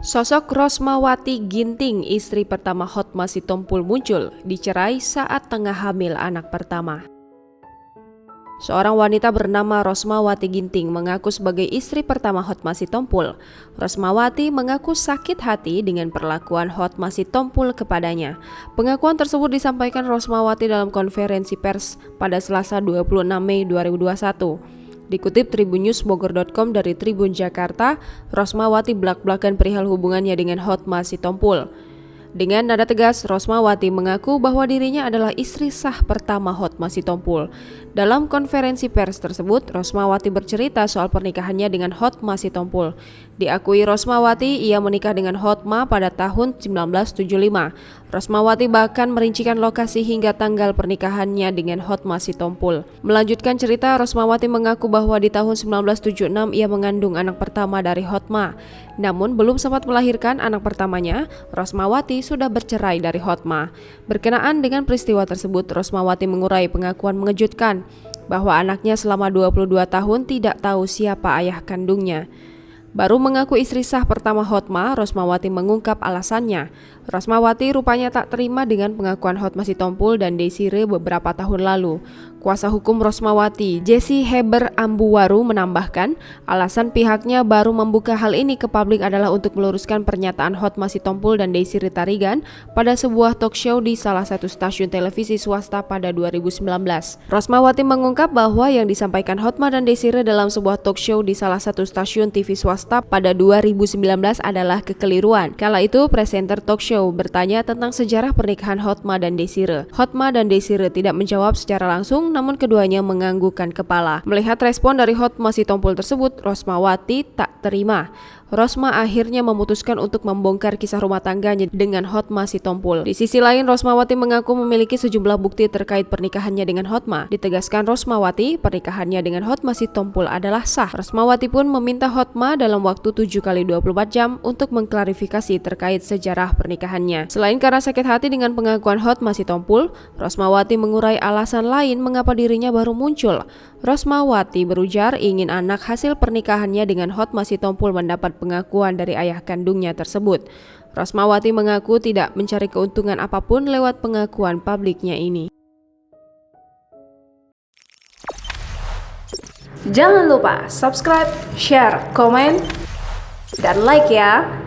Sosok Rosmawati Ginting, istri pertama Hotma Sitompul muncul, dicerai saat tengah hamil anak pertama. Seorang wanita bernama Rosmawati Ginting mengaku sebagai istri pertama Hotma Sitompul. Rosmawati mengaku sakit hati dengan perlakuan Hotma Sitompul kepadanya. Pengakuan tersebut disampaikan Rosmawati dalam konferensi pers pada Selasa 26 Mei 2021. Dikutip tribunnews.bogor.com dari Tribun Jakarta, Rosmawati belak-belakan perihal hubungannya dengan Hotma Sitompul. Dengan nada tegas, Rosmawati mengaku bahwa dirinya adalah istri sah pertama Hotma Sitompul. Dalam konferensi pers tersebut, Rosmawati bercerita soal pernikahannya dengan Hotma Sitompul. Diakui Rosmawati, ia menikah dengan Hotma pada tahun 1975. Rosmawati bahkan merincikan lokasi hingga tanggal pernikahannya dengan Hotma Sitompul. Melanjutkan cerita, Rosmawati mengaku bahwa di tahun 1976 ia mengandung anak pertama dari Hotma. Namun belum sempat melahirkan anak pertamanya, Rosmawati sudah bercerai dari Hotma. Berkenaan dengan peristiwa tersebut, Rosmawati mengurai pengakuan mengejutkan bahwa anaknya selama 22 tahun tidak tahu siapa ayah kandungnya. Baru mengaku istri sah pertama Hotma, Rosmawati mengungkap alasannya. Rosmawati rupanya tak terima dengan pengakuan Hotma Sitompul dan Desire beberapa tahun lalu. Kuasa hukum Rosmawati, Jesse Heber Ambuwaru, menambahkan alasan pihaknya baru membuka hal ini ke publik adalah untuk meluruskan pernyataan Hotma Sitompul dan Desire Tarigan pada sebuah talk show di salah satu stasiun televisi swasta pada 2019. Rosmawati mengungkap bahwa yang disampaikan Hotma dan Desire dalam sebuah talk show di salah satu stasiun TV swasta pada 2019 adalah kekeliruan. Kala itu, presenter talk show bertanya tentang sejarah pernikahan Hotma dan Desire. Hotma dan Desire tidak menjawab secara langsung, namun keduanya menganggukkan kepala. Melihat respon dari Hotma Sitompul tersebut, Rosmawati tak terima. Rosma akhirnya memutuskan untuk membongkar kisah rumah tangganya dengan Hotma Sitompul. Di sisi lain, Rosmawati mengaku memiliki sejumlah bukti terkait pernikahannya dengan Hotma. Ditegaskan Rosmawati, pernikahannya dengan Hotma Sitompul adalah sah. Rosmawati pun meminta Hotma dalam waktu 7x24 jam untuk mengklarifikasi terkait sejarah pernikahannya. Selain karena sakit hati dengan pengakuan Hotma Sitompul, Rosmawati mengurai alasan lain mengapa dirinya baru muncul. Rosmawati berujar ingin anak hasil pernikahannya dengan Hotma Sitompul mendapat pengakuan dari ayah kandungnya tersebut. Rosmawati mengaku tidak mencari keuntungan apapun lewat pengakuan publiknya ini. Jangan lupa subscribe, share, komen, dan like ya!